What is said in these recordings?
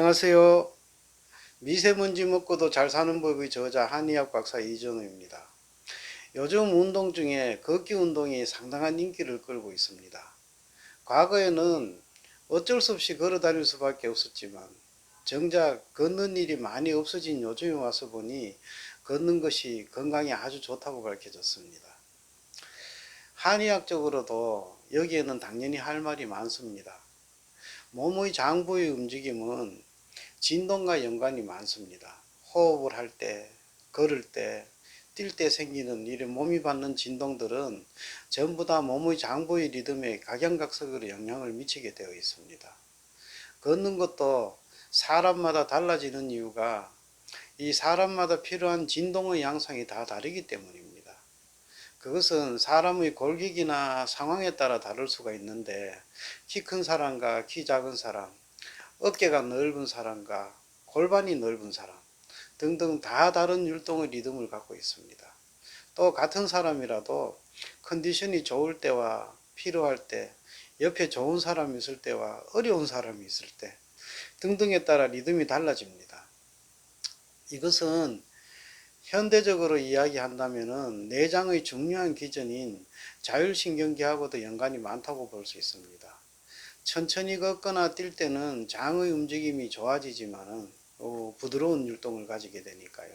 안녕하세요. 미세먼지 먹고도 잘 사는 법의 저자 한의학 박사 이전우입니다. 요즘 운동 중에 걷기 운동이 상당한 인기를 끌고 있습니다. 과거에는 어쩔 수 없이 걸어 다닐 수밖에 없었지만 정작 걷는 일이 많이 없어진 요즘에 와서 보니 걷는 것이 건강에 아주 좋다고 밝혀졌습니다. 한의학적으로도 여기에는 당연히 할 말이 많습니다. 몸의 장부의 움직임은 진동과 연관이 많습니다. 호흡을 할 때, 걸을 때, 뛸 때 생기는 이런 몸이 받는 진동들은 전부 다 몸의 장부의 리듬에 각양각색으로 영향을 미치게 되어 있습니다. 걷는 것도 사람마다 달라지는 이유가 이 사람마다 필요한 진동의 양상이 다 다르기 때문입니다. 그것은 사람의 골격이나 상황에 따라 다를 수가 있는데 키 큰 사람과 키 작은 사람, 어깨가 넓은 사람과 골반이 넓은 사람 등등 다 다른 율동의 리듬을 갖고 있습니다. 또 같은 사람이라도 컨디션이 좋을 때와 필요할 때, 옆에 좋은 사람이 있을 때와 어려운 사람이 있을 때 등등에 따라 리듬이 달라집니다. 이것은 현대적으로 이야기한다면 내장의 중요한 기전인 자율신경계하고도 연관이 많다고 볼 수 있습니다. 천천히 걷거나 뛸 때는 장의 움직임이 좋아지지만은 부드러운 율동을 가지게 되니까요.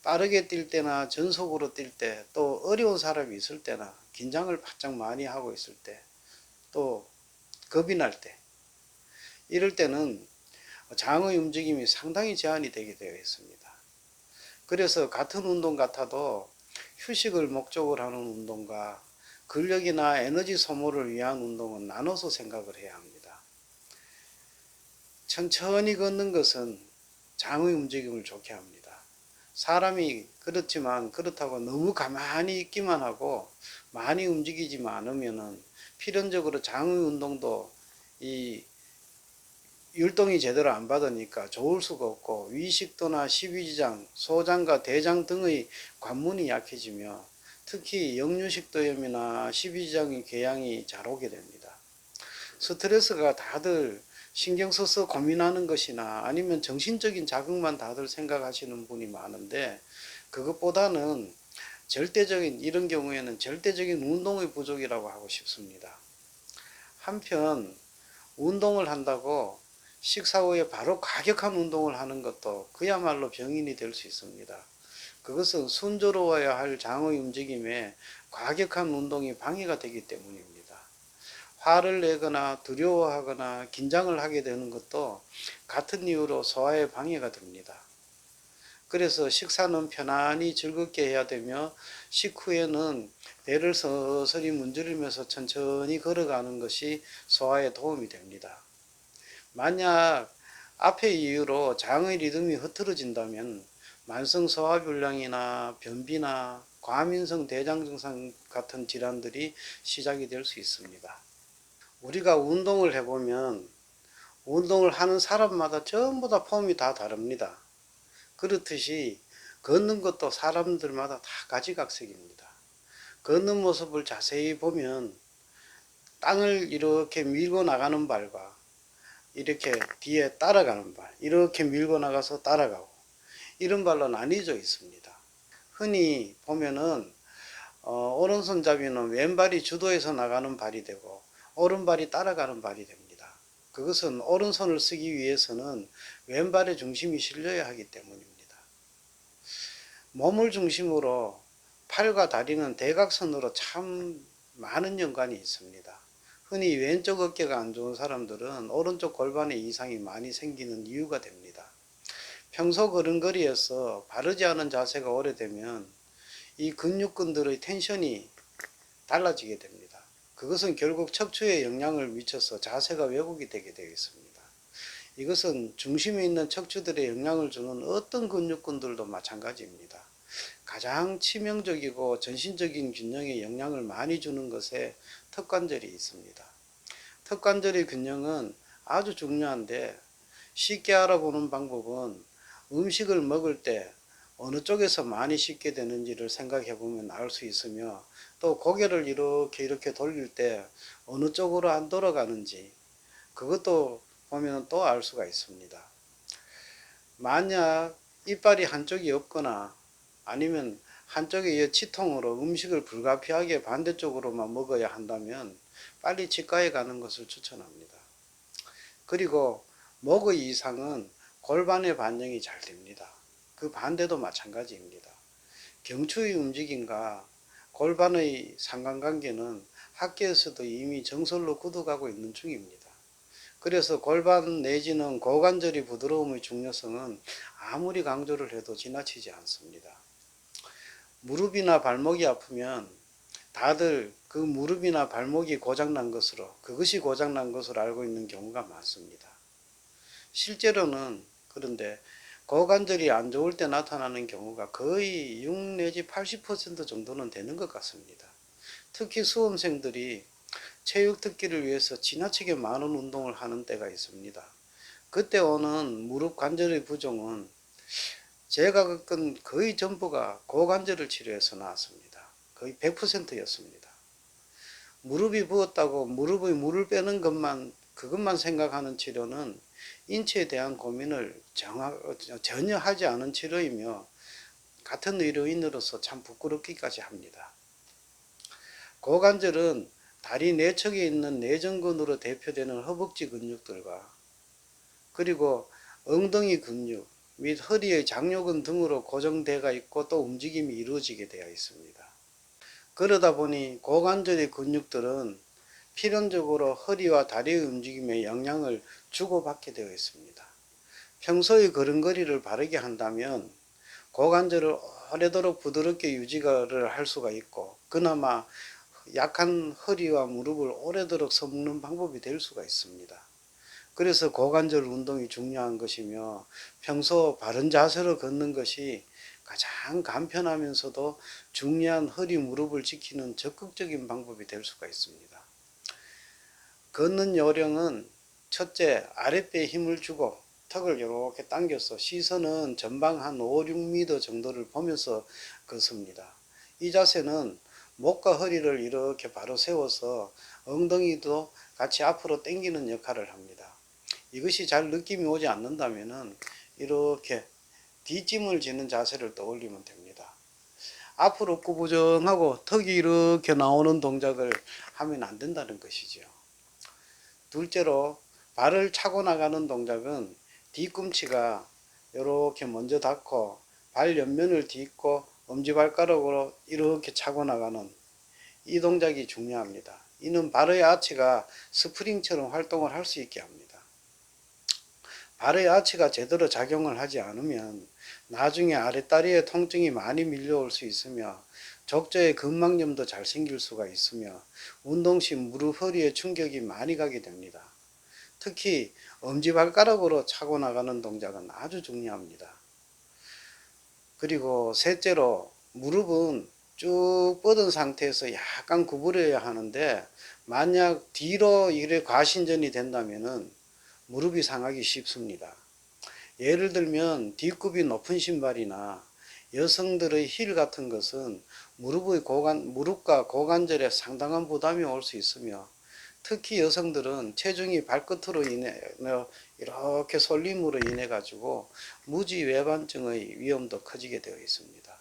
빠르게 뛸 때나 전속으로 뛸 때, 또 어려운 사람이 있을 때나 긴장을 바짝 많이 하고 있을 때, 또 겁이 날 때, 이럴 때는 장의 움직임이 상당히 제한이 되게 되어 있습니다. 그래서 같은 운동 같아도 휴식을 목적으로 하는 운동과 근력이나 에너지 소모를 위한 운동은 나눠서 생각을 해야 합니다. 천천히 걷는 것은 장의 움직임을 좋게 합니다. 사람이 그렇지만 그렇다고 너무 가만히 있기만 하고 많이 움직이지만 않으면은 필연적으로 장의 운동도 이 율동이 제대로 안 받으니까 좋을 수가 없고 위식도나 십이지장, 소장과 대장 등의 관문이 약해지며 특히 역류식도염이나 십이지장의 궤양이 잘 오게 됩니다. 스트레스가 다들 신경 써서 고민하는 것이나 아니면 정신적인 자극만 다들 생각하시는 분이 많은데 그것보다는 절대적인 이런 경우에는 절대적인 운동의 부족이라고 하고 싶습니다. 한편 운동을 한다고 식사 후에 바로 과격한 운동을 하는 것도 그야말로 병인이 될 수 있습니다. 그것은 순조로워야 할 장의 움직임에 과격한 운동이 방해가 되기 때문입니다. 화를 내거나 두려워하거나 긴장을 하게 되는 것도 같은 이유로 소화에 방해가 됩니다. 그래서 식사는 편안히 즐겁게 해야 되며 식후에는 배를 서서히 문지르면서 천천히 걸어가는 것이 소화에 도움이 됩니다. 만약 앞의 이유로 장의 리듬이 흐트러진다면 만성 소화불량이나 변비나 과민성 대장 증상 같은 질환들이 시작이 될 수 있습니다. 우리가 운동을 해보면 운동을 하는 사람마다 전부 다 폼이 다 다릅니다. 그렇듯이 걷는 것도 사람들마다 다 가지각색입니다. 걷는 모습을 자세히 보면 땅을 이렇게 밀고 나가는 발과 이렇게 뒤에 따라가는 발, 이렇게 밀고 나가서 따라가고 이런 발로 나뉘어져 있습니다. 흔히 보면은 오른손잡이는 왼발이 주도해서 나가는 발이 되고 오른발이 따라가는 발이 됩니다. 그것은 오른손을 쓰기 위해서는 왼발의 중심이 실려야 하기 때문입니다. 몸을 중심으로 팔과 다리는 대각선으로 참 많은 연관이 있습니다. 흔히 왼쪽 어깨가 안 좋은 사람들은 오른쪽 골반에 이상이 많이 생기는 이유가 됩니다. 평소 걸음걸이에서 바르지 않은 자세가 오래되면 이 근육근들의 텐션이 달라지게 됩니다. 그것은 결국 척추에 영향을 미쳐서 자세가 왜곡이 되게 되어 있습니다. 이것은 중심에 있는 척추들에 영향을 주는 어떤 근육군들도 마찬가지입니다. 가장 치명적이고 전신적인 균형에 영향을 많이 주는 것에 턱관절이 있습니다. 턱관절의 균형은 아주 중요한데 쉽게 알아보는 방법은 음식을 먹을 때 어느 쪽에서 많이 씹게 되는지를 생각해 보면 알 수 있으며 또 고개를 이렇게 돌릴 때 어느 쪽으로 안 돌아가는지 그것도 보면 또 알 수가 있습니다. 만약 이빨이 한쪽이 없거나 아니면 한쪽의 치통으로 음식을 불가피하게 반대쪽으로만 먹어야 한다면 빨리 치과에 가는 것을 추천합니다. 그리고 목의 이상은 골반의 반영이 잘 됩니다. 그 반대도 마찬가지입니다. 경추의 움직임과 골반의 상관관계는 학계에서도 이미 정설로 굳어가고 있는 중입니다. 그래서 골반 내지는 고관절의 부드러움의 중요성은 아무리 강조를 해도 지나치지 않습니다. 무릎이나 발목이 아프면 다들 그 무릎이나 발목이 고장난 것으로, 그것이 고장난 것으로 알고 있는 경우가 많습니다. 실제로는 그런데 고관절이 안 좋을 때 나타나는 경우가 거의 6 내지 80% 정도는 되는 것 같습니다. 특히 수험생들이 체육 특기를 위해서 지나치게 많은 운동을 하는 때가 있습니다. 그때 오는 무릎 관절의 부종은 제가 겪은 거의 전부가 고관절을 치료해서 나왔습니다. 거의 100%였습니다. 무릎이 부었다고 무릎의 물을 빼는 그것만 생각하는 치료는 인체에 대한 고민을 전혀 하지 않은 치료이며 같은 의료인으로서 참 부끄럽기까지 합니다. 고관절은 다리 내측에 있는 내전근으로 대표되는 허벅지 근육들과 그리고 엉덩이 근육 및 허리의 장요근 등으로 고정되어 있고 또 움직임이 이루어지게 되어 있습니다. 그러다 보니 고관절의 근육들은 필연적으로 허리와 다리의 움직임에 영향을 주고받게 되어 있습니다. 평소의 걸음걸이를 바르게 한다면 고관절을 오래도록 부드럽게 유지를 할 수가 있고 그나마 약한 허리와 무릎을 오래도록 서먹는 방법이 될 수가 있습니다. 그래서 고관절 운동이 중요한 것이며 평소 바른 자세로 걷는 것이 가장 간편하면서도 중요한 허리 무릎을 지키는 적극적인 방법이 될 수가 있습니다. 걷는 요령은 첫째, 아랫배에 힘을 주고 턱을 이렇게 당겨서 시선은 전방 한 5, 6m 정도를 보면서 걷습니다. 이 자세는 목과 허리를 이렇게 바로 세워서 엉덩이도 같이 앞으로 당기는 역할을 합니다. 이것이 잘 느낌이 오지 않는다면 이렇게 뒷짐을 지는 자세를 떠올리면 됩니다. 앞으로 꾸부정하고 턱이 이렇게 나오는 동작을 하면 안 된다는 것이죠. 둘째로 발을 차고 나가는 동작은 뒤꿈치가 이렇게 먼저 닿고 발 옆면을 딛고 엄지발가락으로 이렇게 차고 나가는 이 동작이 중요합니다. 이는 발의 아치가 스프링처럼 활동을 할 수 있게 합니다. 발의 아치가 제대로 작용을 하지 않으면 나중에 아랫다리에 통증이 많이 밀려올 수 있으며 족저에 근막염도 잘 생길 수가 있으며 운동 시 무릎 허리에 충격이 많이 가게 됩니다. 특히 엄지발가락으로 차고 나가는 동작은 아주 중요합니다. 그리고 셋째로 무릎은 쭉 뻗은 상태에서 약간 구부려야 하는데 만약 뒤로 이래 과신전이 된다면은 무릎이 상하기 쉽습니다. 예를 들면 뒷굽이 높은 신발이나 여성들의 힐 같은 것은 무릎과 고관절에 상당한 부담이 올 수 있으며 특히 여성들은 체중이 발끝으로 인해 이렇게 쏠림으로 인해 가지고 무지외반증의 위험도 커지게 되어 있습니다.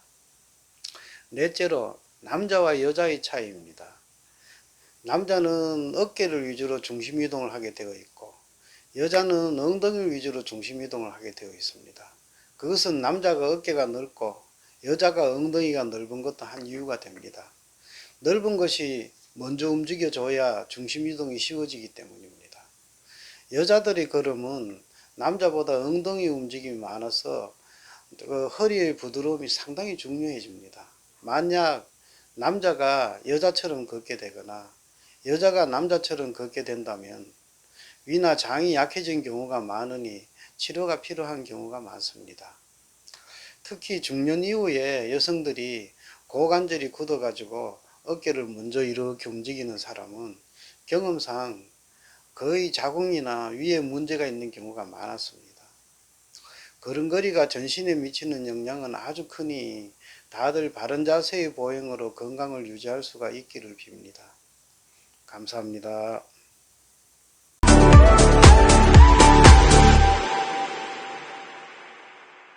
넷째로 남자와 여자의 차이입니다. 남자는 어깨를 위주로 중심 이동을 하게 되어 있고 여자는 엉덩이를 위주로 중심 이동을 하게 되어 있습니다. 그것은 남자가 어깨가 넓고 여자가 엉덩이가 넓은 것도 한 이유가 됩니다. 넓은 것이 먼저 움직여줘야 중심 이동이 쉬워지기 때문입니다. 여자들의 걸음은 남자보다 엉덩이 움직임이 많아서 허리의 부드러움이 상당히 중요해집니다. 만약 남자가 여자처럼 걷게 되거나 여자가 남자처럼 걷게 된다면 위나 장이 약해진 경우가 많으니 치료가 필요한 경우가 많습니다. 특히 중년 이후에 여성들이 고관절이 굳어가지고 어깨를 먼저 이렇게 움직이는 사람은 경험상 거의 자궁이나 위에 문제가 있는 경우가 많았습니다. 걸음걸이가 전신에 미치는 영향은 아주 크니 다들 바른 자세의 보행으로 건강을 유지할 수가 있기를 빕니다. 감사합니다.